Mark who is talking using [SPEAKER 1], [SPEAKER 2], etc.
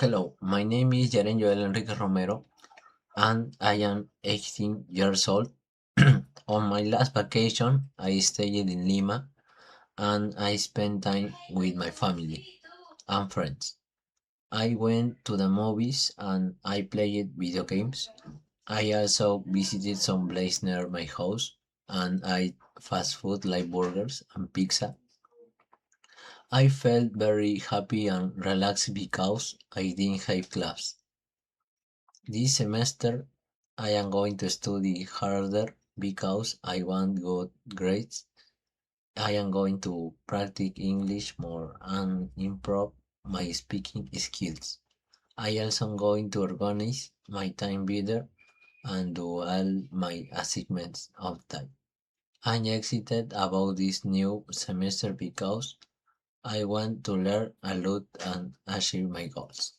[SPEAKER 1] Hello, my name is Yaren Joel Enrique Romero and I am 18 years old. On my last vacation, I stayed in Lima and I spent time with my family and friends. I went to the movies and I played video games. I also visited some place near my house and I ate fast food like burgers and pizza. I felt very happy and relaxed because I didn't have class. This semester, I am going to study harder because I want good grades. I am going to practice English more and improve my speaking skills. I also am going to organize my time better and do all my assignments on time. I'm excited about this new semester because I want to learn a lot and achieve my goals.